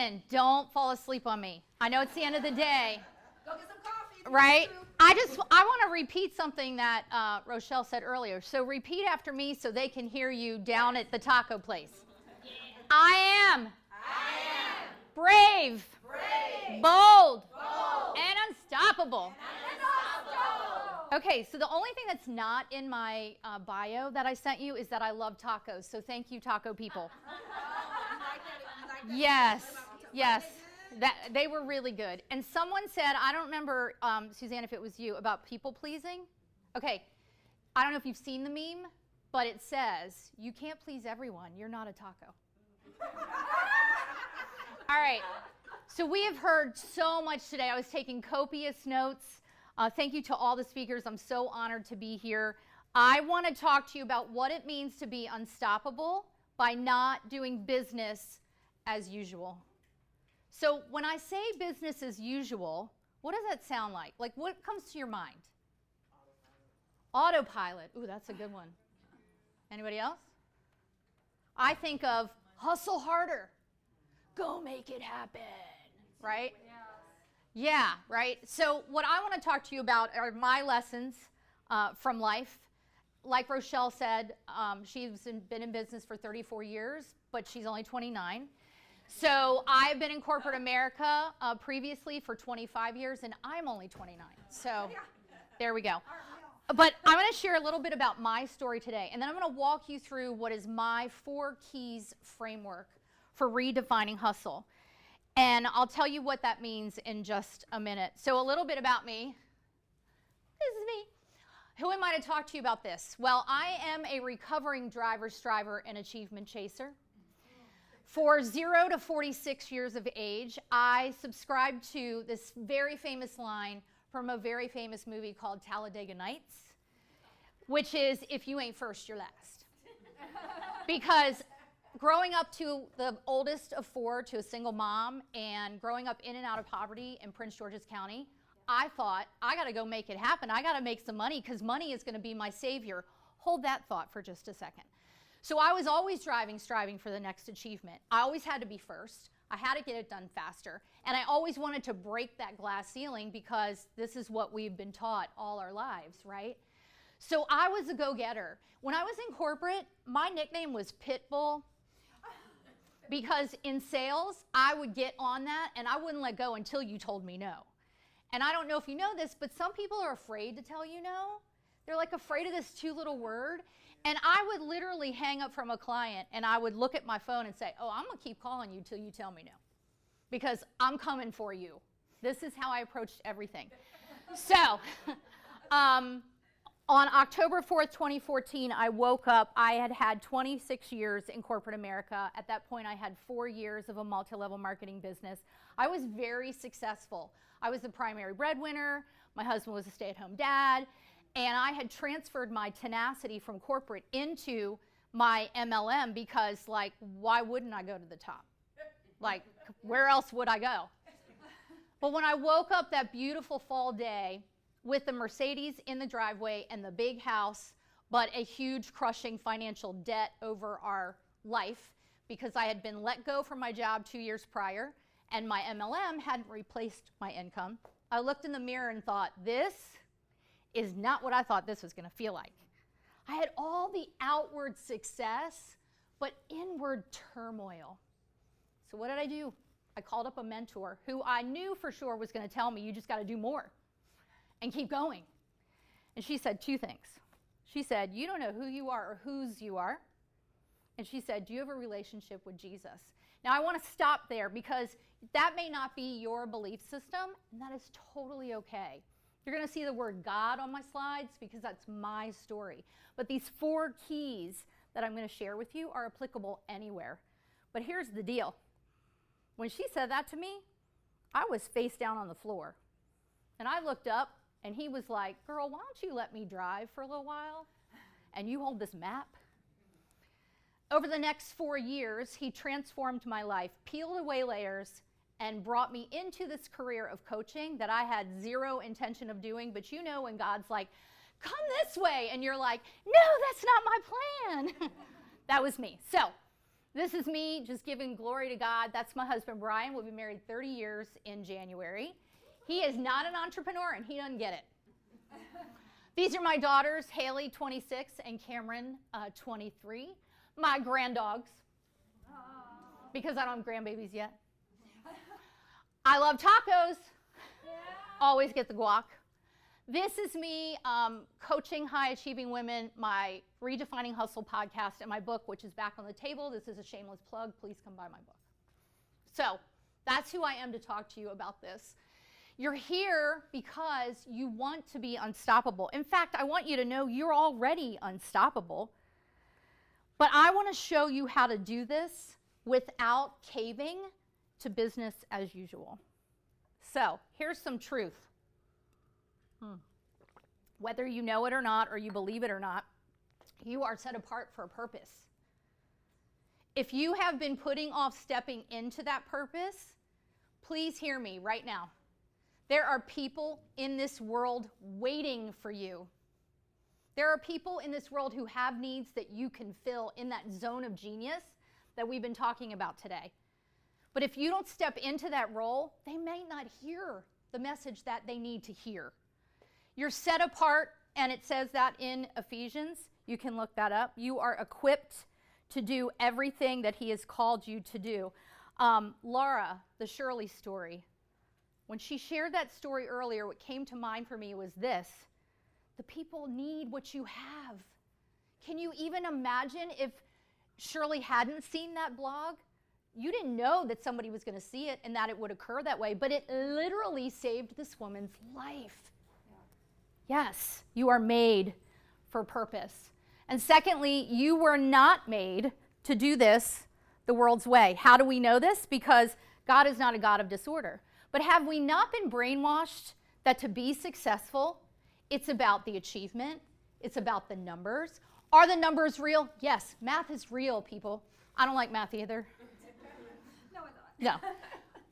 Listen, don't fall asleep on me. I know it's the end of the day. Go get some coffee. Right? I want to repeat something that Rochel said earlier. So repeat after me so they can hear you down at the taco place. Yeah. I am brave, bold, and unstoppable. Okay, so the only thing that's not in my bio that I sent you is that I love tacos. So thank you, taco people. Yes. They were really good. And someone said, I don't remember, Suzanne, if it was you, about people pleasing. Okay, I don't know if you've seen the meme, but it says, you can't please everyone. You're not a taco. All right, so we have heard so much today. I was taking copious notes. Thank you to all the speakers. I'm so honored to be here. I want to talk to you about what it means to be unstoppable by not doing business as usual. So when I say business as usual, what does that sound like? Like, what comes to your mind? Autopilot. Ooh, that's a good one. Anybody else? I think of hustle harder. Go make it happen. Right? Yeah, right? So what I want to talk to you about are my lessons from life. Like Rochel said, she's been in business for 34 years, but she's only 29. So I've been in corporate America previously for 25 years, and I'm only 29. So there we go. But I'm going to share a little bit about my story today, and then I'm going to walk you through what is my 4 keys framework for redefining hustle. And I'll tell you what that means in just a minute. So a little bit about me. This is me. Who am I to talk to you about this? Well, I am a recovering driver, striver, and achievement chaser. For 0 to 46 years of age, I subscribed to this very famous line from a very famous movie called Talladega Nights, which is, if you ain't first, you're last. Because growing up to the oldest of 4 to a single mom and growing up in and out of poverty in Prince George's County, I thought, I got to go make it happen. I got to make some money because money is going to be my savior. Hold that thought for just a second. So I was always striving for the next achievement. I always had to be first. I had to get it done faster. And I always wanted to break that glass ceiling because this is what we've been taught all our lives, right? So I was a go-getter. When I was in corporate, my nickname was Pitbull because in sales, I would get on that and I wouldn't let go until you told me no. And I don't know if you know this, but some people are afraid to tell you no. They're like afraid of this 2 little word. And I would literally hang up from a client and I would look at my phone and say, oh, I'm going to keep calling you till you tell me no. Because I'm coming for you. This is how I approached everything. So, on October 4th, 2014, I woke up. I had had 26 years in corporate America. At that point, I had 4 years of a multi-level marketing business. I was very successful. I was the primary breadwinner. My husband was a stay-at-home dad. And I had transferred my tenacity from corporate into my MLM because, like, why wouldn't I go to the top? Like, where else would I go? But when I woke up that beautiful fall day with the Mercedes in the driveway and the big house, but a huge crushing financial debt over our life because I had been let go from my job 2 years prior and my MLM hadn't replaced my income, I looked in the mirror and thought, this is not what I thought this was going to feel like. I had all the outward success, but inward turmoil. So what did I do? I called up a mentor who I knew for sure was going to tell me, you just got to do more and keep going. And she said 2 things. She said, you don't know who you are or whose you are. And she said, do you have a relationship with Jesus? Now, I want to stop there because that may not be your belief system, and that is totally okay. You're going to see the word God on my slides because that's my story. But these 4 keys that I'm going to share with you are applicable anywhere. But here's the deal. When she said that to me, I was face down on the floor. And I looked up, and he was like, girl, why don't you let me drive for a little while, and you hold this map? Over the next 4 years, he transformed my life, peeled away layers, and brought me into this career of coaching that I had 0 intention of doing. But you know when God's like, come this way, and you're like, no, that's not my plan. That was me. So This is me just giving glory to God. That's my husband, Brian. We'll be married 30 years in January. He is not an entrepreneur, and he doesn't get it. These are my daughters, Haley, 26, and Cameron, 23. My granddogs, because I don't have grandbabies yet. I love tacos. Always get the guac. This is me coaching high-achieving women, my Redefining Hustle podcast, and my book, which is back on the table. This is a shameless plug. Please come buy my book. So that's who I am to talk to you about this. You're here because you want to be unstoppable. In fact, I want you to know you're already unstoppable. But I want to show you how to do this without caving to business as usual. So here's some truth. Whether you know it or not, or you believe it or not, you are set apart for a purpose. If you have been putting off stepping into that purpose, please hear me right now. There are people in this world waiting for you. There are people in this world who have needs that you can fill in that zone of genius that we've been talking about today. But if you don't step into that role, they may not hear the message that they need to hear. You're set apart, and it says that in Ephesians. You can look that up. You are equipped to do everything that he has called you to do. Laura, the Shirley story, when she shared that story earlier, what came to mind for me was this. The people need what you have. Can you even imagine if Shirley hadn't seen that blog? You didn't know that somebody was going to see it and that it would occur that way, but it literally saved this woman's life. Yes, you are made for purpose. And secondly, you were not made to do this the world's way. How do we know this? Because God is not a God of disorder. But have we not been brainwashed that to be successful, it's about the achievement, it's about the numbers? Are the numbers real? Yes, math is real, people. I don't like math either. No, I thought. No.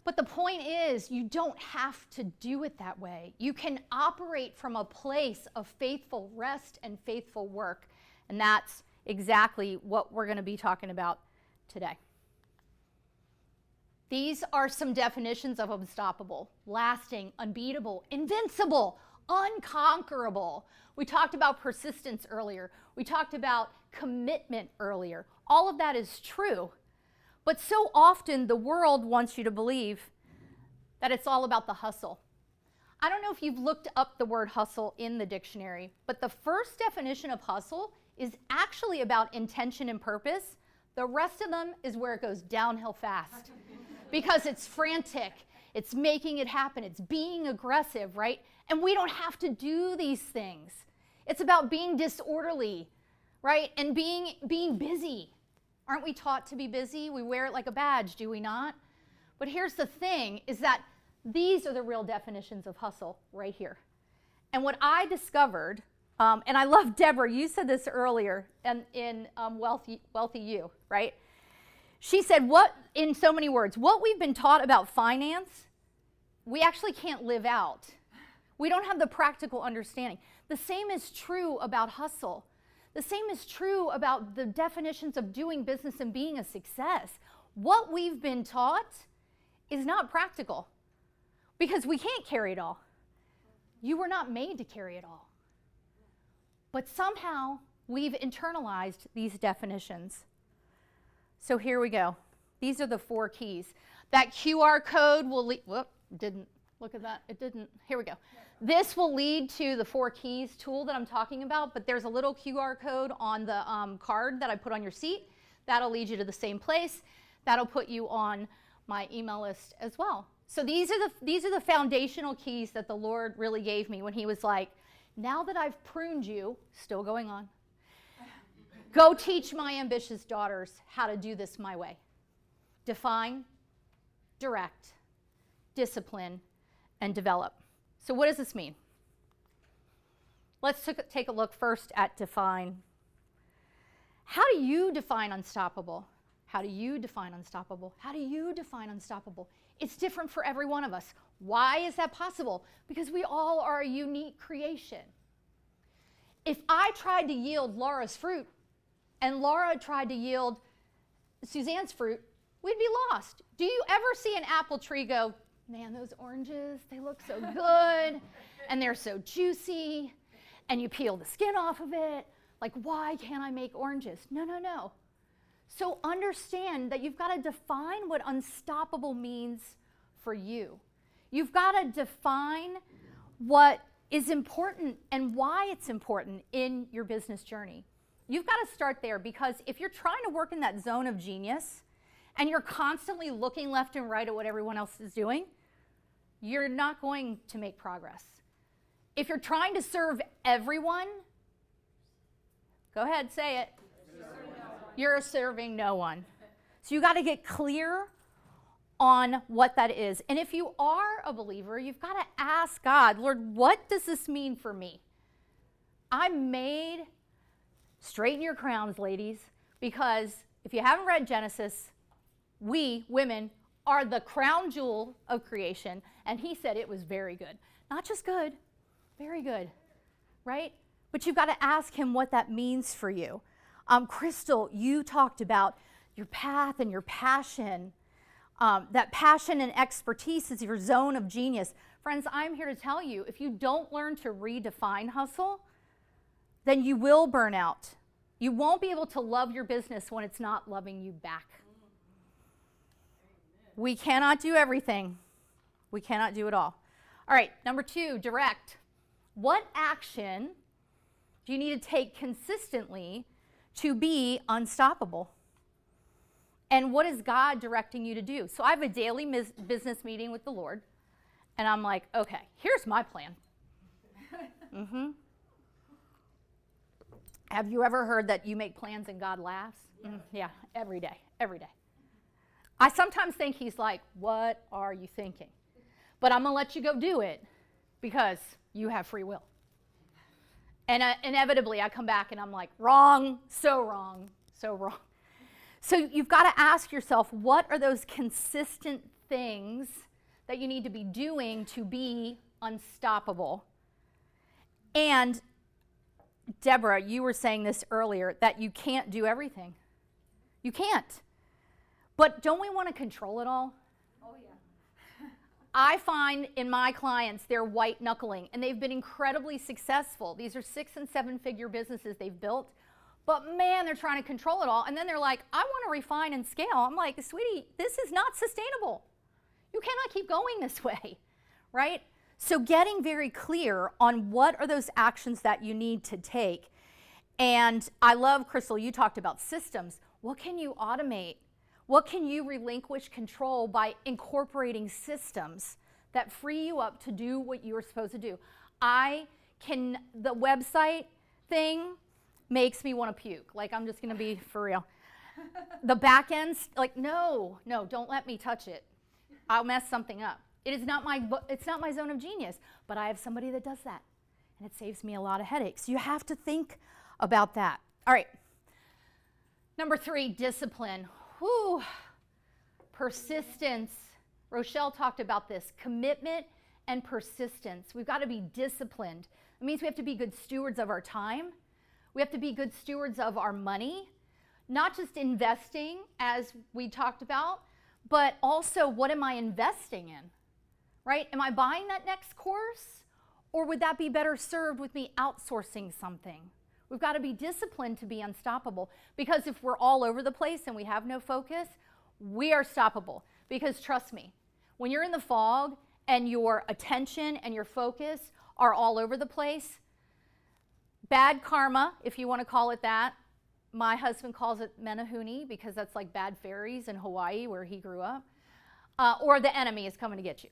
But the point is, you don't have to do it that way. You can operate from a place of faithful rest and faithful work. And that's exactly what we're going to be talking about today. These are some definitions of unstoppable: lasting, unbeatable, invincible, unconquerable. We talked about persistence earlier. We talked about commitment earlier. All of that is true. But so often the world wants you to believe that it's all about the hustle. I don't know if you've looked up the word hustle in the dictionary, but the first definition of hustle is actually about intention and purpose. The rest of them is where it goes downhill fast because it's frantic, it's making it happen, it's being aggressive, right? And we don't have to do these things. It's about being disorderly, right? And being busy. Aren't we taught to be busy? We wear it like a badge, do we not? But here's the thing, is that these are the real definitions of hustle right here. And what I discovered, and I love Deborah, you said this earlier in Wealthy You, right? She said, in so many words, what we've been taught about finance, we actually can't live out. We don't have the practical understanding. The same is true about hustle. The same is true about the definitions of doing business and being a success. What we've been taught is not practical because we can't carry it all. You were not made to carry it all. But somehow we've internalized these definitions. So here we go. These are the 4 keys. That QR code will lead, didn't, look at that, it didn't, here we go. This will lead to the 4 keys tool that I'm talking about, but there's a little QR code on the card that I put on your seat. That'll lead you to the same place. That'll put you on my email list as well. So these are the foundational keys that the Lord really gave me when he was like, now that I've pruned you, still going on, go teach my ambitious daughters how to do this my way. Define, direct, discipline, and develop. So what does this mean? Let's take a look first at define. How do you define unstoppable? How do you define unstoppable? How do you define unstoppable? It's different for every one of us. Why is that possible? Because we all are a unique creation. If I tried to yield Laura's fruit and Laura tried to yield Suzanne's fruit, we'd be lost. Do you ever see an apple tree go, man, those oranges, they look so good, and they're so juicy, and you peel the skin off of it. Like, why can't I make oranges? No, no, no. So understand that you've got to define what unstoppable means for you. You've got to define what is important and why it's important in your business journey. You've got to start there, because if you're trying to work in that zone of genius and you're constantly looking left and right at what everyone else is doing, you're not going to make progress. If you're trying to serve everyone, go ahead, say it. You're serving no one. So you got to get clear on what that is. And if you are a believer, you've got to ask God, Lord, what does this mean for me? I'm made, straighten your crowns, ladies, because if you haven't read Genesis, we, women, are the crown jewel of creation. And he said it was very good. Not just good, very good, right? But you've got to ask him what that means for you. Crystal, you talked about your path and your passion. That passion and expertise is your zone of genius. Friends, I'm here to tell you, if you don't learn to redefine hustle, then you will burn out. You won't be able to love your business when it's not loving you back. We cannot do everything. We cannot do it all. All right, number 2, direct. What action do you need to take consistently to be unstoppable? And what is God directing you to do? So I have a daily business meeting with the Lord, and I'm like, okay, here's my plan. Have you ever heard that you make plans and God laughs? Yeah, every day, every day. I sometimes think he's like, what are you thinking? But I'm going to let you go do it because you have free will. And inevitably, I come back and I'm like, wrong, so wrong, so wrong. So you've got to ask yourself, what are those consistent things that you need to be doing to be unstoppable? And Deborah, you were saying this earlier, that you can't do everything. You can't. But don't we want to control it all? Oh, yeah. I find in my clients, they're white knuckling, and they've been incredibly successful. These are 6- and 7-figure businesses they've built. But man, they're trying to control it all. And then they're like, I want to refine and scale. I'm like, sweetie, this is not sustainable. You cannot keep going this way, right? So getting very clear on what are those actions that you need to take. And I love, Crystal, you talked about systems. What can you automate? What can you relinquish control by incorporating systems that free you up to do what you're supposed to do? The website thing makes me want to puke. Like, I'm just going to be for real. The back ends, like, no, don't let me touch it. I'll mess something up. It's not my zone of genius, but I have somebody that does that, and it saves me a lot of headaches. You have to think about that. All right. Number 3, discipline. Whew. Persistence. Rochel talked about this. Commitment and persistence. We've got to be disciplined. It means we have to be good stewards of our time. We have to be good stewards of our money, not just investing, as we talked about, but also what am I investing in, right? Am I buying that next course, or would that be better served with me outsourcing something? We've got to be disciplined to be unstoppable, because if we're all over the place and we have no focus, we are stoppable. Because trust me, when you're in the fog and your attention and your focus are all over the place, bad karma, if you want to call it that. My husband calls it menahuni, because that's like bad fairies in Hawaii where he grew up. Or the enemy is coming to get you.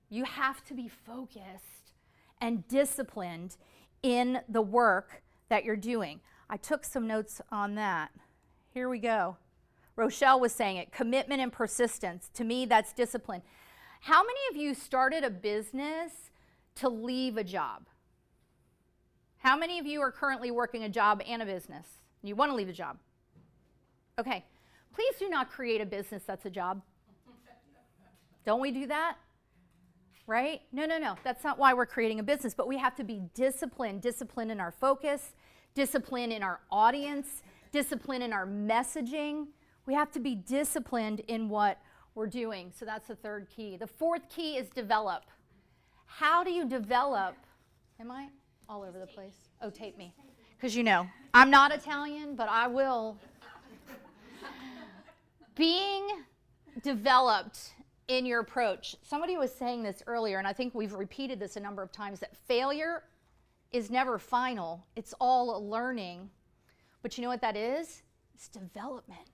You have to be focused and disciplined in the work that you're doing. I took some notes on that. Here we go. Rochel was saying it, commitment and persistence. To me, that's discipline. How many of you started a business to leave a job? How many of you are currently working a job and a business? You want to leave a job? Okay. Please do not create a business that's a job. Don't we do that? Right? No. That's not why we're creating a business, but we have to be disciplined in our focus, disciplined in our audience, discipline in our messaging. We have to be disciplined in what we're doing. So that's the third key. The fourth key is develop. How do you develop? Am I all over the place? Oh, tape me. Because you know, I'm not Italian, but I will. Being developed in your approach. Somebody was saying this earlier, and I think we've repeated this a number of times, that failure is never final. It's all a learning. But you know what that is? It's development.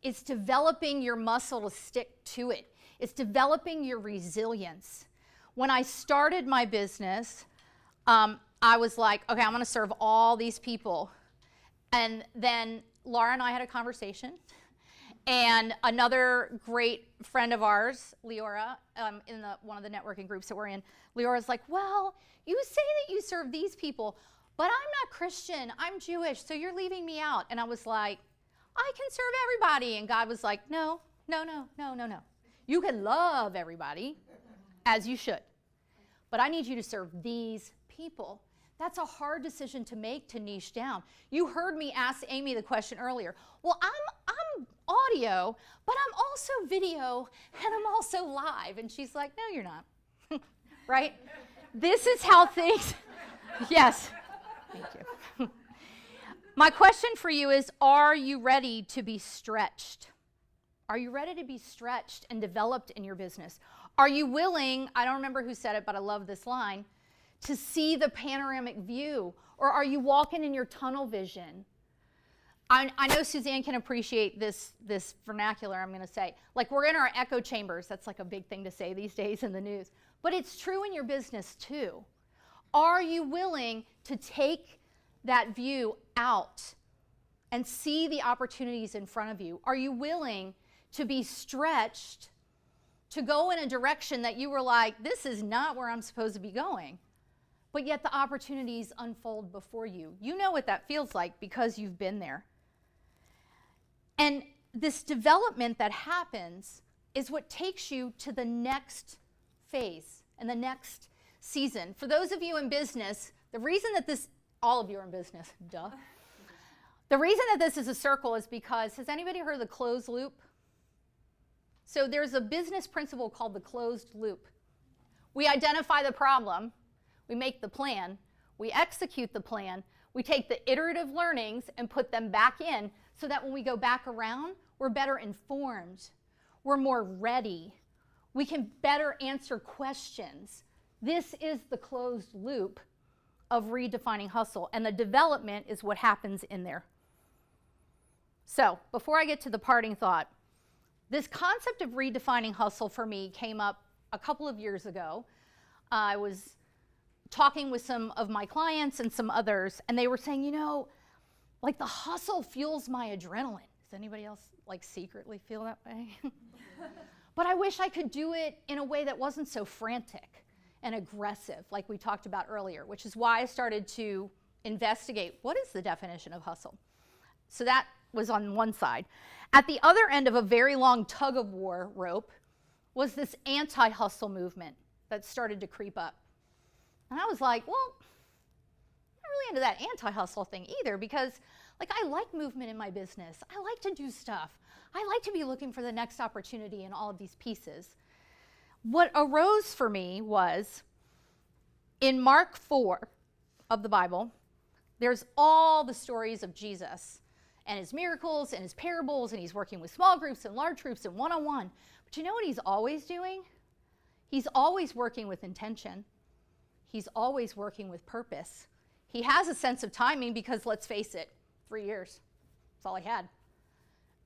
It's developing your muscle to stick to it. It's developing your resilience. When I started my business, I was like, okay, I'm going to serve all these people. And then Laura and I had a conversation. And another great friend of ours, Leora, in one of the networking groups that we're in, Leora's like, well, you say that you serve these people, but I'm not Christian. I'm Jewish, so you're leaving me out. And I was like, I can serve everybody. And God was like, no. You can love everybody, as you should. But I need you to serve these people. That's a hard decision to make, to niche down. You heard me ask Amy the question earlier. Well, I'm audio, but I'm also video, and I'm also live. And she's like, no, you're not. Right? This is how things, yes. Thank you. My question for you is, are you ready to be stretched? Are you ready to be stretched and developed in your business? Are you willing, I don't remember who said it, but I love this line, to see the panoramic view? Or are you walking in your tunnel vision? I know Suzanne can appreciate this vernacular, I'm going to say. Like, we're in our echo chambers. That's like a big thing to say these days in the news. But it's true in your business too. Are you willing to take that view out and see the opportunities in front of you? Are you willing to be stretched to go in a direction that you were like, this is not where I'm supposed to be going? But yet the opportunities unfold before you. You know what that feels like because you've been there. And this development that happens is what takes you to the next phase and the next season. For those of you in business, the reason that this, all of you are in business, duh. The reason that this is a circle is because, has anybody heard of the closed loop? So there's a business principle called the closed loop. We identify the problem, we make the plan, we execute the plan, we take the iterative learnings and put them back in so that when we go back around, we're better informed, we're more ready, we can better answer questions. This is the closed loop of redefining hustle, and the development is what happens in there. So, before I get to the parting thought, this concept of redefining hustle for me came up a couple of years ago. I was talking with some of my clients and some others, and they were saying, you know, like the hustle fuels my adrenaline. Does anybody else like secretly feel that way? But I wish I could do it in a way that wasn't so frantic and aggressive like we talked about earlier, which is why I started to investigate what is the definition of hustle. So that was on one side. At the other end of a very long tug-of-war rope was this anti-hustle movement that started to creep up. And I was like, well, I'm not really into that anti-hustle thing either, because like I like movement in my business. I like to do stuff. I like to be looking for the next opportunity in all of these pieces. What arose for me was in Mark 4 of the Bible, there's all the stories of Jesus and his miracles and his parables, and he's working with small groups and large groups and one-on-one. But you know what he's always doing? He's always working with intention. He's always working with purpose. He has a sense of timing because, let's face it, 3 years. That's all he had.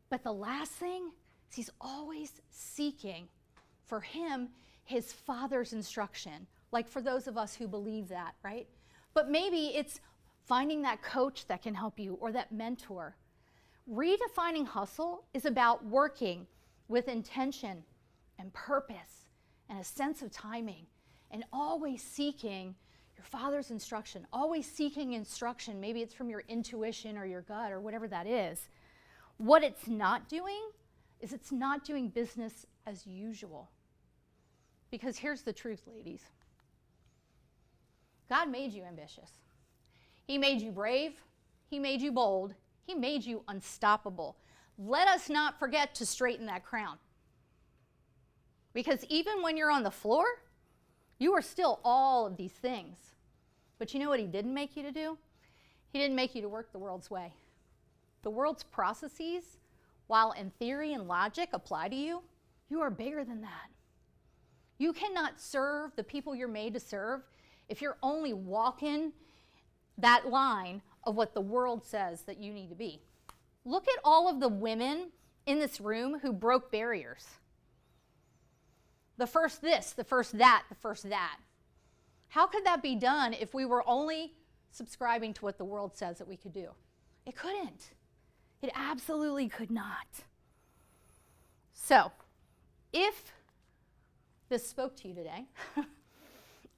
But the last thing is he's always seeking for him his Father's instruction. Like for those of us who believe that, right? But maybe it's finding that coach that can help you or that mentor. Redefining hustle is about working with intention and purpose and a sense of timing and always seeking your Father's instruction, always seeking instruction. Maybe it's from your intuition or your gut or whatever that is. What it's not doing is it's not doing business as usual. Because here's the truth, ladies. God made you ambitious. He made you brave. He made you bold. He made you unstoppable. Let us not forget to straighten that crown. Because even when you're on the floor, you are still all of these things. But you know what he didn't make you to do? He didn't make you to work the world's way. The world's processes, while in theory and logic apply to you, you are bigger than that. You cannot serve the people you're made to serve if you're only walking that line of what the world says that you need to be. Look at all of the women in this room who broke barriers. The first this, the first that, the first that. How could that be done if we were only subscribing to what the world says that we could do? It couldn't. It absolutely could not. So, if this spoke to you today,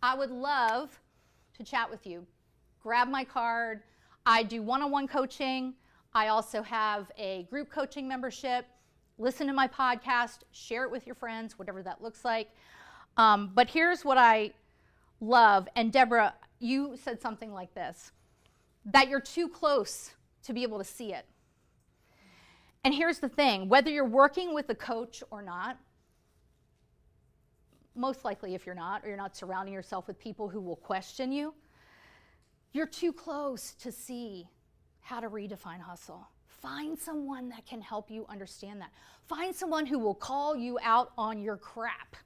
I would love to chat with you. Grab my card. I do one-on-one coaching. I also have a group coaching membership. Listen to my podcast. Share it with your friends, whatever that looks like. But here's what I love. And Deborah, you said something like this, that you're too close to be able to see it. And here's the thing. Whether you're working with a coach or not, most likely if you're not, or you're not surrounding yourself with people who will question you, you're too close to see how to redefine hustle. Find someone that can help you understand that. Find someone who will call you out on your crap,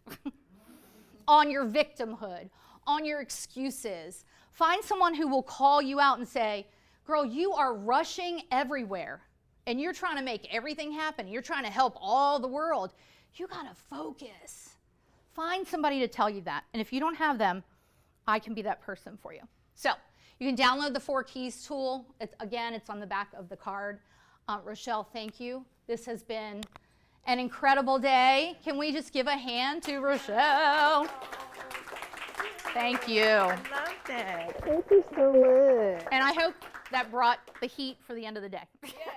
on your victimhood, on your excuses. Find someone who will call you out and say, girl, you are rushing everywhere, and you're trying to make everything happen. You're trying to help all the world. You got to focus. Find somebody to tell you that. And if you don't have them, I can be that person for you. So you can download the 4 Keys tool. It's on the back of the card. Rochel, thank you. This has been an incredible day. Can we just give a hand to Rochel? Thank you. I loved it. Thank you so much. And I hope that brought the heat for the end of the day. Yeah.